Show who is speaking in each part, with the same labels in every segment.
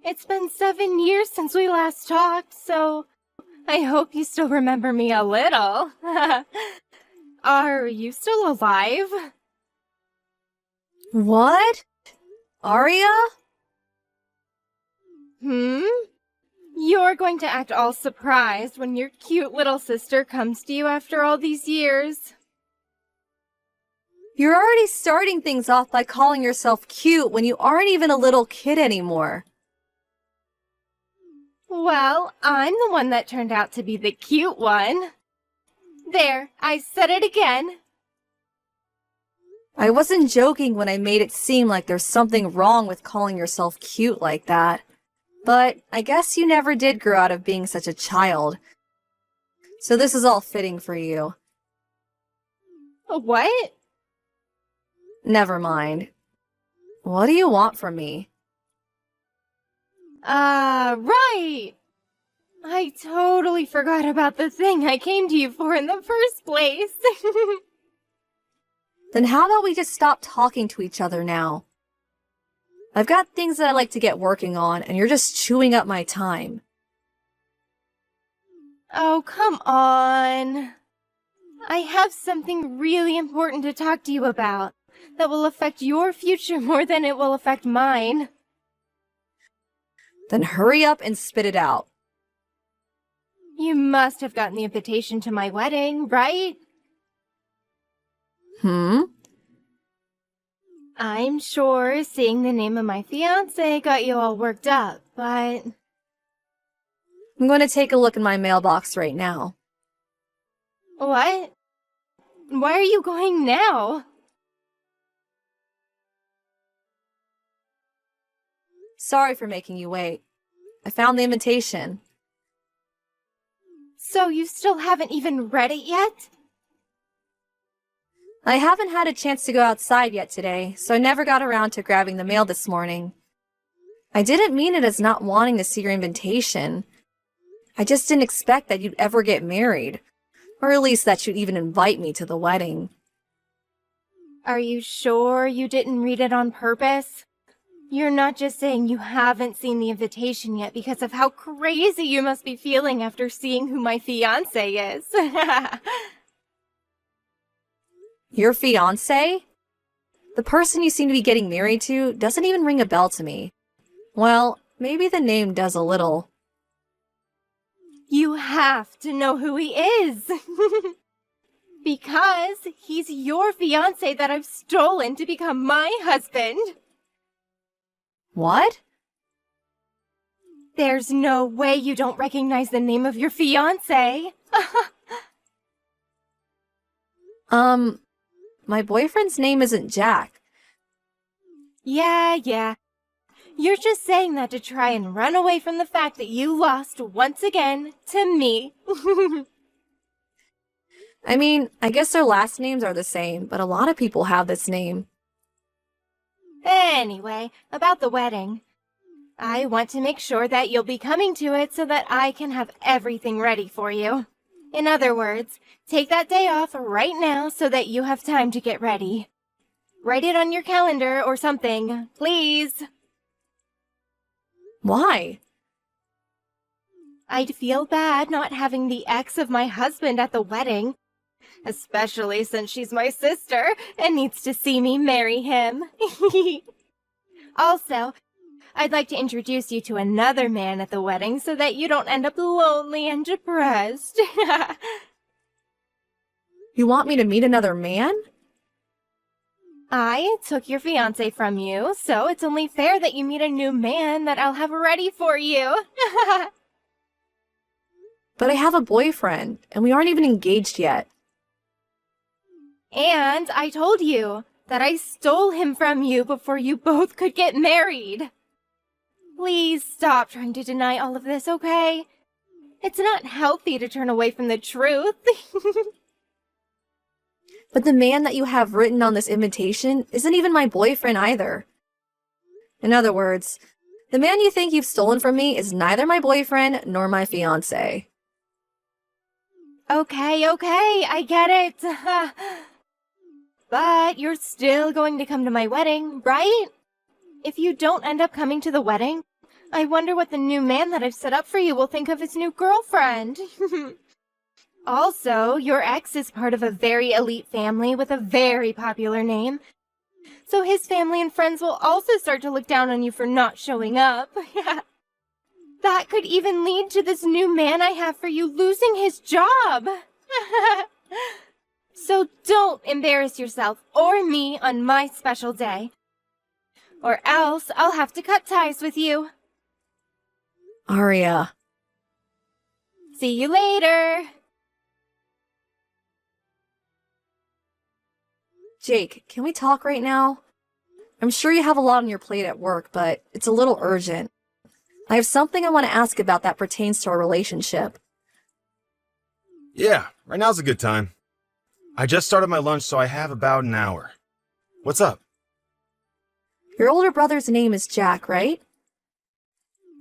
Speaker 1: It's been 7 years since we last talked, so I hope you still remember me a little. Are you still alive?
Speaker 2: What? Arya?
Speaker 1: You're going to act all surprised when your cute little sister comes to you after all these years.
Speaker 2: You're already starting things off by calling yourself cute when you aren't even a little kid anymore.
Speaker 1: Well, I'm the one that turned out to be the cute one. There, I said it again.
Speaker 2: I wasn't joking when I made it seem like there's something wrong with calling yourself cute like that. But I guess you never did grow out of being such a child. So this is all fitting for you.
Speaker 1: What?
Speaker 2: Never mind. What do you want from me?
Speaker 1: Right! I totally forgot about the thing I came to you for in the first place.
Speaker 2: Then how about we just stop talking to each other now? I've got things that I like to get working on, and you're just chewing up my time.
Speaker 1: Oh, come on. I have something really important to talk to you about that will affect your future more than it will affect mine.
Speaker 2: Then hurry up and spit it out.
Speaker 1: You must have gotten the invitation to my wedding, right? I'm sure seeing the name of my fiancé got you all worked up, but...
Speaker 2: I'm going to take a look in my mailbox right now.
Speaker 1: What? Why are you going now?
Speaker 2: Sorry for making you wait. I found the invitation.
Speaker 1: So you still haven't even read it yet?
Speaker 2: I haven't had a chance to go outside yet today, so I never got around to grabbing the mail this morning. I didn't mean it as not wanting to see your invitation. I just didn't expect that you'd ever get married, or at least that you'd even invite me to the wedding.
Speaker 1: Are you sure you didn't read it on purpose? You're not just saying you haven't seen the invitation yet because of how crazy you must be feeling after seeing who my fiancé is.
Speaker 2: Your fiancé? The person you seem to be getting married to doesn't even ring a bell to me. Well, maybe the name does a little.
Speaker 1: You have to know who he is. Because he's your fiancé that I've stolen to become my husband.
Speaker 2: What?
Speaker 1: There's no way you don't recognize the name of your fiancé.
Speaker 2: My boyfriend's name isn't Jack.
Speaker 1: Yeah. You're just saying that to try and run away from the fact that you lost once again to me.
Speaker 2: I mean, I guess their last names are the same, but a lot of people have this name.
Speaker 1: Anyway, about the wedding. I want to make sure that you'll be coming to it so that I can have everything ready for you. In other words, take that day off right now so that you have time to get ready. Write it on your calendar or something, please.
Speaker 2: Why?
Speaker 1: I'd feel bad not having the ex of my husband at the wedding, especially since she's my sister and needs to see me marry him. Also, I'd like to introduce you to another man at the wedding so that you don't end up lonely and depressed.
Speaker 2: You want me to meet another man?
Speaker 1: I took your fiancé from you, so it's only fair that you meet a new man that I'll have ready for you.
Speaker 2: But I have a boyfriend, and we aren't even engaged yet.
Speaker 1: And I told you that I stole him from you before you both could get married. Please stop trying to deny all of this, okay? It's not healthy to turn away from the truth.
Speaker 2: But the man that you have written on this invitation isn't even my boyfriend either. In other words, the man you think you've stolen from me is neither my boyfriend nor my fiancé.
Speaker 1: Okay, I get it. But you're still going to come to my wedding, right? If you don't end up coming to the wedding, I wonder what the new man that I've set up for you will think of his new girlfriend. Also, your ex is part of a very elite family with a very popular name. So his family and friends will also start to look down on you for not showing up. That could even lead to this new man I have for you losing his job. So don't embarrass yourself or me on my special day. Or else I'll have to cut ties with you.
Speaker 2: Arya.
Speaker 1: See you later.
Speaker 2: Jake, can we talk right now? I'm sure you have a lot on your plate at work, but it's a little urgent. I have something I want to ask about that pertains to our relationship.
Speaker 3: Yeah, right now's a good time. I just started my lunch, so I have about an hour. What's up?
Speaker 2: Your older brother's name is Jack, right?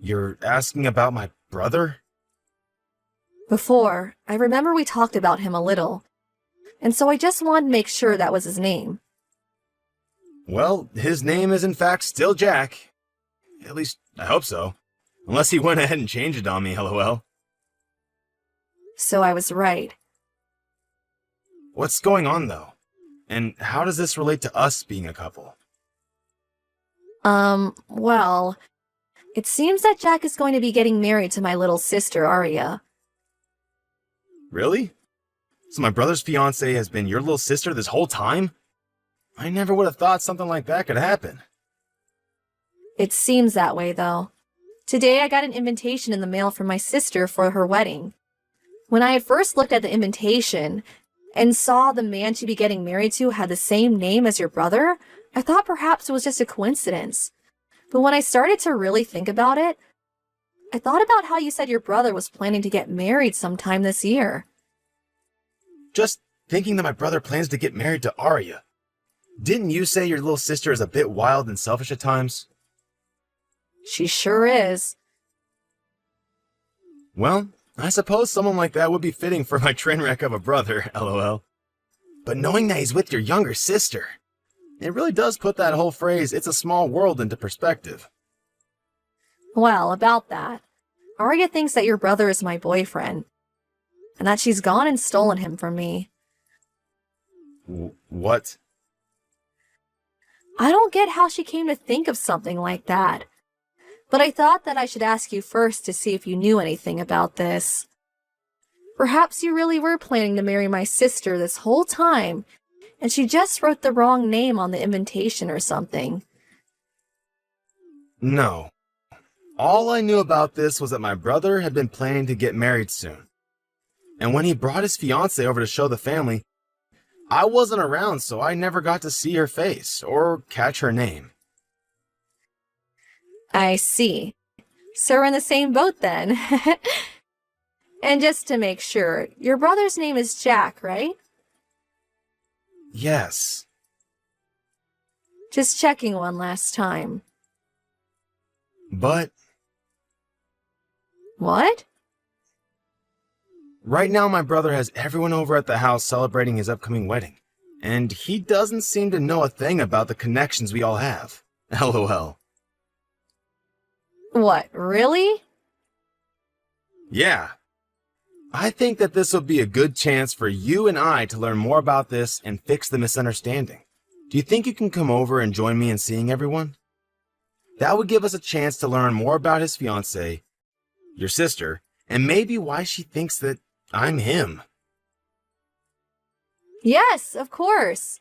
Speaker 3: You're asking about my brother?
Speaker 2: Before, I remember we talked about him a little, and so I just wanted to make sure that was his name.
Speaker 3: Well, his name is in fact still Jack. At least, I hope so. Unless he went ahead and changed it on me, lol.
Speaker 2: So I was right.
Speaker 3: What's going on, though? And how does this relate to us being a couple?
Speaker 2: Well, it seems that Jack is going to be getting married to my little sister, Arya.
Speaker 3: Really? So my brother's fiancée has been your little sister this whole time? I never would have thought something like that could happen.
Speaker 2: It seems that way, though. Today I got an invitation in the mail from my sister for her wedding. When I had first looked at the invitation and saw the man she'd be getting married to had the same name as your brother, I thought perhaps it was just a coincidence. But when I started to really think about it, I thought about how you said your brother was planning to get married sometime this year.
Speaker 3: Just thinking that my brother plans to get married to Arya. Didn't you say your little sister is a bit wild and selfish at times?
Speaker 2: She sure is.
Speaker 3: Well, I suppose someone like that would be fitting for my train wreck of a brother, lol. But knowing that he's with your younger sister, it really does put that whole phrase, "it's a small world," into perspective.
Speaker 2: Well, about that, Arya thinks that your brother is my boyfriend, and that she's gone and stolen him from me.
Speaker 3: What?
Speaker 2: I don't get how she came to think of something like that. But I thought that I should ask you first to see if you knew anything about this. Perhaps you really were planning to marry my sister this whole time, and she just wrote the wrong name on the invitation or something.
Speaker 3: No. All I knew about this was that my brother had been planning to get married soon. And when he brought his fiancée over to show the family, I wasn't around, so I never got to see her face or catch her name.
Speaker 2: I see. So we're in the same boat then. And just to make sure, your brother's name is Jack, right?
Speaker 3: Yes.
Speaker 2: Just checking one last time.
Speaker 3: But
Speaker 2: What?
Speaker 3: right now my brother has everyone over at the house celebrating his upcoming wedding. And he doesn't seem to know a thing about the connections we all have. LOL.
Speaker 2: What, really?
Speaker 3: Yeah. I think that this would be a good chance for you and I to learn more about this and fix the misunderstanding. Do you think you can come over and join me in seeing everyone? That would give us a chance to learn more about his fiancée, your sister, and maybe why she thinks that I'm him.
Speaker 2: Yes, of course.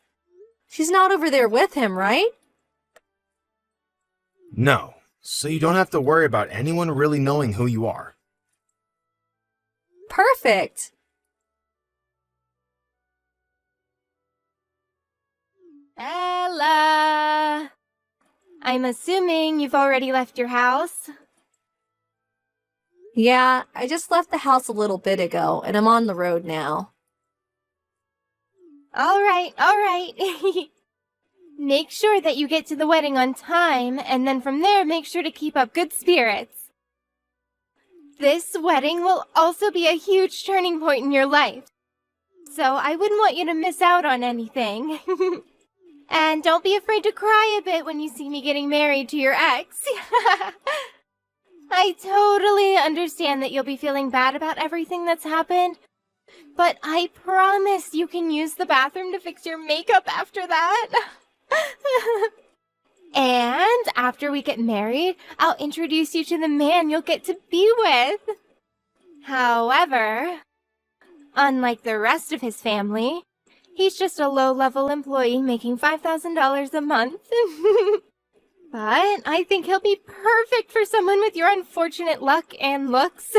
Speaker 2: She's not over there with him, right?
Speaker 3: No, so you don't have to worry about anyone really knowing who you are.
Speaker 2: Perfect.
Speaker 1: Ella! I'm assuming you've already left your house?
Speaker 2: Yeah, I just left the house a little bit ago, and I'm on the road now.
Speaker 1: All right. Make sure that you get to the wedding on time, and then from there, make sure to keep up good spirits. This wedding will also be a huge turning point in your life, so I wouldn't want you to miss out on anything. And don't be afraid to cry a bit when you see me getting married to your ex. I totally understand that you'll be feeling bad about everything that's happened, but I promise you can use the bathroom to fix your makeup after that. And after we get married, I'll introduce you to the man you'll get to be with. However, unlike the rest of his family, he's just a low-level employee making $5,000 a month. But I think he'll be perfect for someone with your unfortunate luck and looks.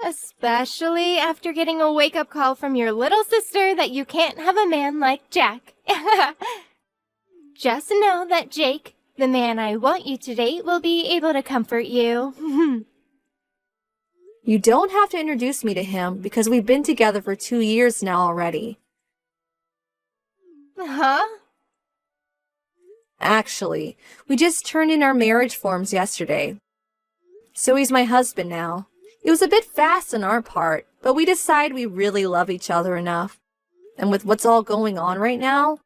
Speaker 1: Especially after getting a wake-up call from your little sister that you can't have a man like Jack. Just know that Jake, the man I want you to date, will be able to comfort you.
Speaker 2: You don't have to introduce me to him because we've been together for 2 years now already.
Speaker 1: Huh?
Speaker 2: Actually, we just turned in our marriage forms yesterday. So he's my husband now. It was a bit fast on our part, but we decided we really love each other enough. And with what's all going on right now,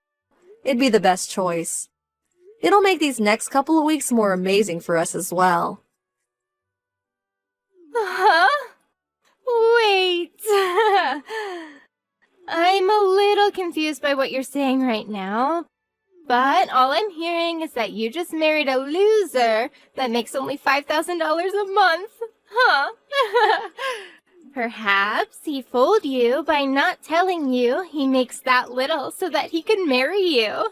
Speaker 2: it'd be the best choice. It'll make these next couple of weeks more amazing for us as well.
Speaker 1: Huh? Wait. I'm a little confused by what you're saying right now, but all I'm hearing is that you just married a loser that makes only $5,000 a month. Huh? Perhaps he fooled you by not telling you he makes that little so that he can marry you.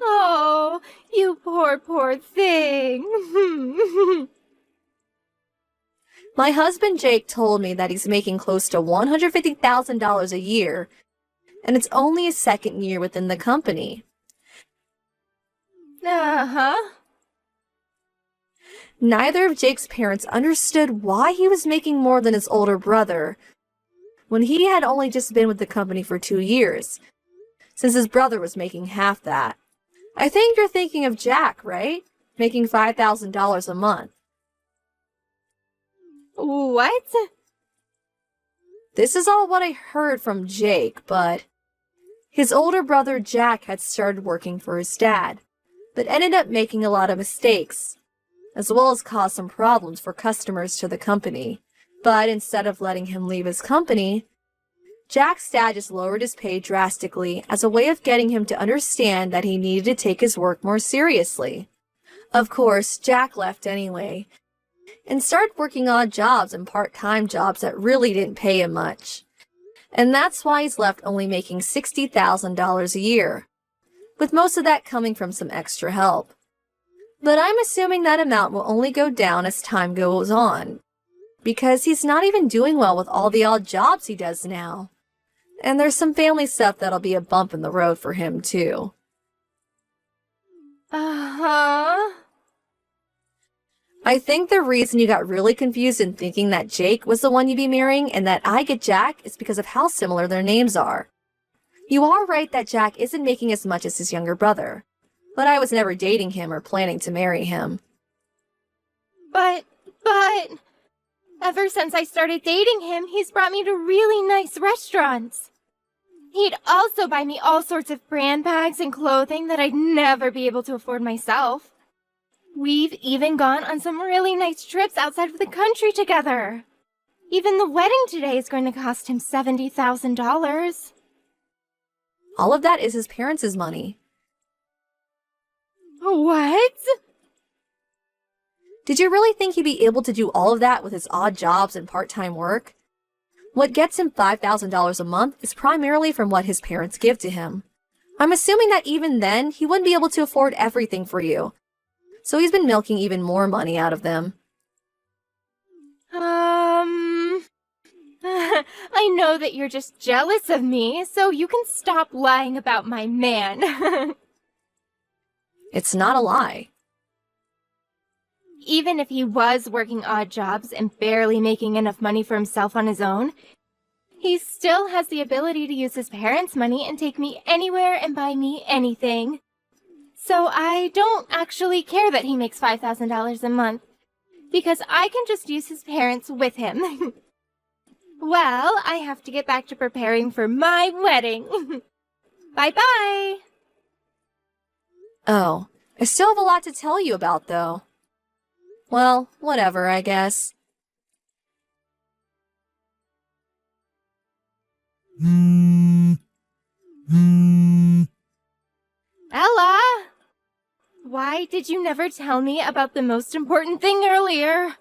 Speaker 1: Oh, you poor thing.
Speaker 2: My husband Jake told me that he's making close to $150,000 a year, and it's only his second year within the company.
Speaker 1: Uh-huh.
Speaker 2: Neither of Jake's parents understood why he was making more than his older brother, when he had only just been with the company for 2 years, since his brother was making half that. I think you're thinking of Jack, right? Making $5,000 a month.
Speaker 1: What?
Speaker 2: This is all what I heard from Jake, but his older brother Jack had started working for his dad, but ended up making a lot of mistakes, as well as caused some problems for customers to the company. But instead of letting him leave his company, Jack's dad just lowered his pay drastically as a way of getting him to understand that he needed to take his work more seriously. Of course, Jack left anyway, and started working odd jobs and part-time jobs that really didn't pay him much. And that's why he's left only making $60,000 a year, with most of that coming from some extra help. But I'm assuming that amount will only go down as time goes on, because he's not even doing well with all the odd jobs he does now. And there's some family stuff that'll be a bump in the road for him, too.
Speaker 1: Uh-huh.
Speaker 2: I think the reason you got really confused in thinking that Jake was the one you'd be marrying and that I get Jack is because of how similar their names are. You are right that Jack isn't making as much as his younger brother, but I was never dating him or planning to marry him.
Speaker 1: But, ever since I started dating him, he's brought me to really nice restaurants. He'd also buy me all sorts of brand bags and clothing that I'd never be able to afford myself. We've even gone on some really nice trips outside of the country together. Even the wedding today is going to cost him $70,000.
Speaker 2: All of that is his parents' money.
Speaker 1: What?
Speaker 2: Did you really think he'd be able to do all of that with his odd jobs and part-time work? What gets him $5,000 a month is primarily from what his parents give to him. I'm assuming that even then, he wouldn't be able to afford everything for you. So he's been milking even more money out of them.
Speaker 1: I know that you're just jealous of me, so you can stop lying about my man.
Speaker 2: It's not a lie.
Speaker 1: Even if he was working odd jobs and barely making enough money for himself on his own, he still has the ability to use his parents' money and take me anywhere and buy me anything. So I don't actually care that he makes $5,000 a month, because I can just use his parents with him. Well, I have to get back to preparing for my wedding. Bye-bye!
Speaker 2: Oh, I still have a lot to tell you about, though. Well, whatever, I guess.
Speaker 1: Ella! Why did you never tell me about the most important thing earlier?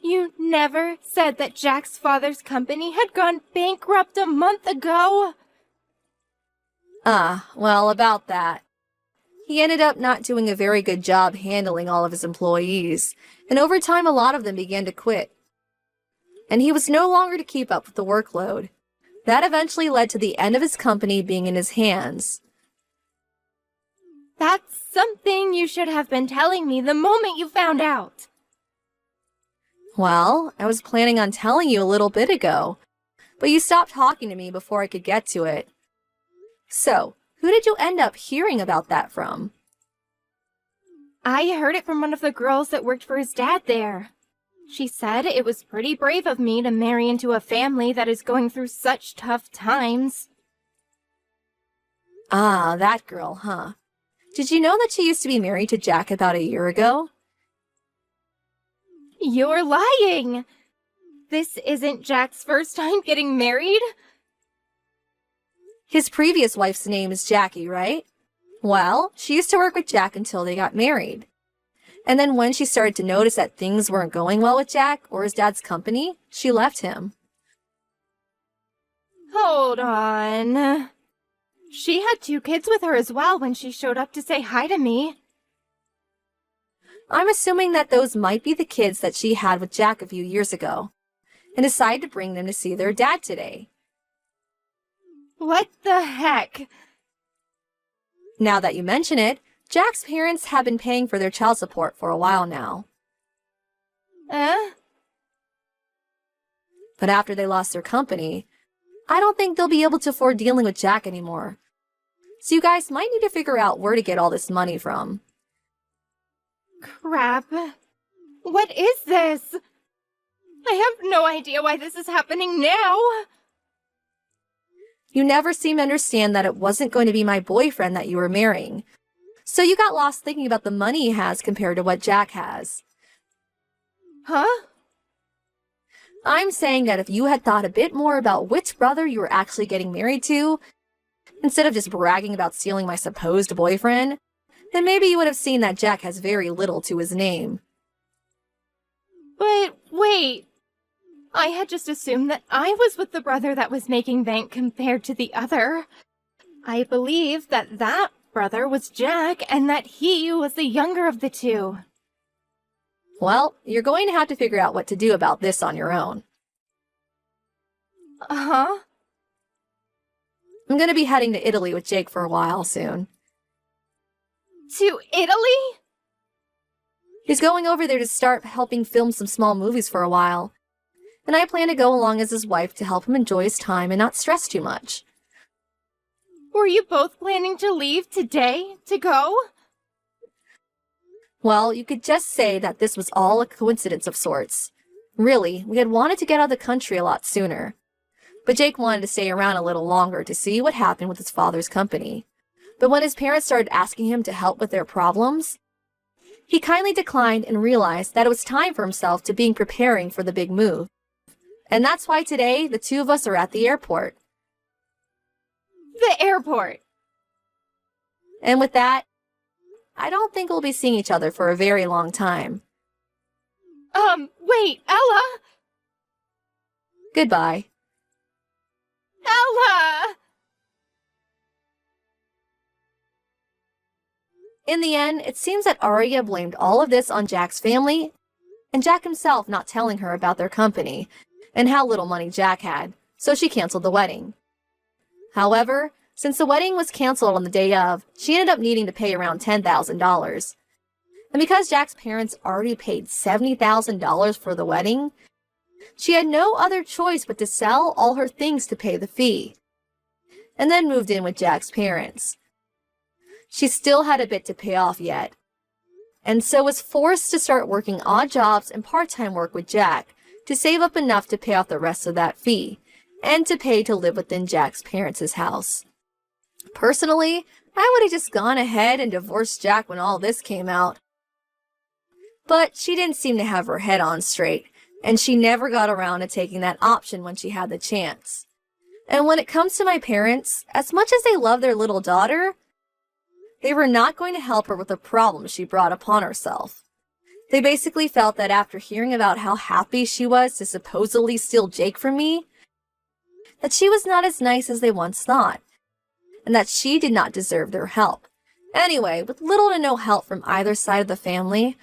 Speaker 1: You never said that Jack's father's company had gone bankrupt a month ago.
Speaker 2: Well, about that. He ended up not doing a very good job handling all of his employees, and over time a lot of them began to quit. And he was no longer to keep up with the workload. That eventually led to the end of his company being in his hands.
Speaker 1: That's something you should have been telling me the moment you found out.
Speaker 2: Well, I was planning on telling you a little bit ago, but you stopped talking to me before I could get to it. So, who did you end up hearing about that from?
Speaker 1: I heard it from one of the girls that worked for his dad there. She said it was pretty brave of me to marry into a family that is going through such tough times.
Speaker 2: Ah, that girl, huh? Did you know that she used to be married to Jack about a year ago?
Speaker 1: You're lying! This isn't Jack's first time getting married?
Speaker 2: His previous wife's name is Jackie, right? Well, she used to work with Jack until they got married. And then when she started to notice that things weren't going well with Jack or his dad's company, she left him.
Speaker 1: Hold on. She had 2 kids with her as well when she showed up to say hi to me.
Speaker 2: I'm assuming that those might be the kids that she had with Jack a few years ago, and decided to bring them to see their dad today.
Speaker 1: What the heck?
Speaker 2: Now that you mention it, Jack's parents have been paying for their child support for a while now. But after they lost their company, I don't think they'll be able to afford dealing with Jack anymore. So you guys might need to figure out where to get all this money from.
Speaker 1: Crap. What is this? I have no idea why this is happening now.
Speaker 2: You never seem to understand that it wasn't going to be my boyfriend that you were marrying. So you got lost thinking about the money he has compared to what Jack has.
Speaker 1: Huh?
Speaker 2: I'm saying that if you had thought a bit more about which brother you were actually getting married to, instead of just bragging about stealing my supposed boyfriend, then maybe you would have seen that Jack has very little to his name.
Speaker 1: But wait. I had just assumed that I was with the brother that was making bank compared to the other. I believed that that brother was Jack and that he was the younger of the 2.
Speaker 2: Well, you're going to have to figure out what to do about this on your own.
Speaker 1: Uh-huh.
Speaker 2: I'm going to be heading to Italy with Jake for a while soon.
Speaker 1: To Italy?
Speaker 2: He's going over there to start helping film some small movies for a while. And I plan to go along as his wife to help him enjoy his time and not stress too much.
Speaker 1: Were you both planning to leave today to go?
Speaker 2: Well, you could just say that this was all a coincidence of sorts. Really, we had wanted to get out of the country a lot sooner. But Jake wanted to stay around a little longer to see what happened with his father's company. But when his parents started asking him to help with their problems, he kindly declined and realized that it was time for himself to begin preparing for the big move. And that's why today, the 2 of us are at the airport.
Speaker 1: The airport.
Speaker 2: And with that, I don't think we'll be seeing each other for a very long time.
Speaker 1: Wait, Ella!
Speaker 2: Goodbye.
Speaker 1: Ella!
Speaker 2: In the end, it seems that Arya blamed all of this on Jack's family, and Jack himself not telling her about their company, and how little money Jack had, so she canceled the wedding. However, since the wedding was canceled on the day of, she ended up needing to pay around $10,000. And because Jack's parents already paid $70,000 for the wedding, she had no other choice but to sell all her things to pay the fee, and then moved in with Jack's parents. She still had a bit to pay off yet, and so was forced to start working odd jobs and part-time work with Jack to save up enough to pay off the rest of that fee, and to pay to live within Jack's parents' house. Personally, I would have just gone ahead and divorced Jack when all this came out. But she didn't seem to have her head on straight, and she never got around to taking that option when she had the chance. And when it comes to my parents, as much as they love their little daughter, they were not going to help her with the problem she brought upon herself. They basically felt that after hearing about how happy she was to supposedly steal Jake from me, that she was not as nice as they once thought, and that she did not deserve their help. Anyway, with little to no help from either side of the family,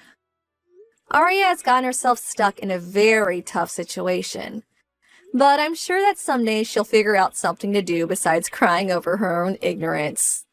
Speaker 2: Arya has gotten herself stuck in a very tough situation. But I'm sure that someday she'll figure out something to do besides crying over her own ignorance.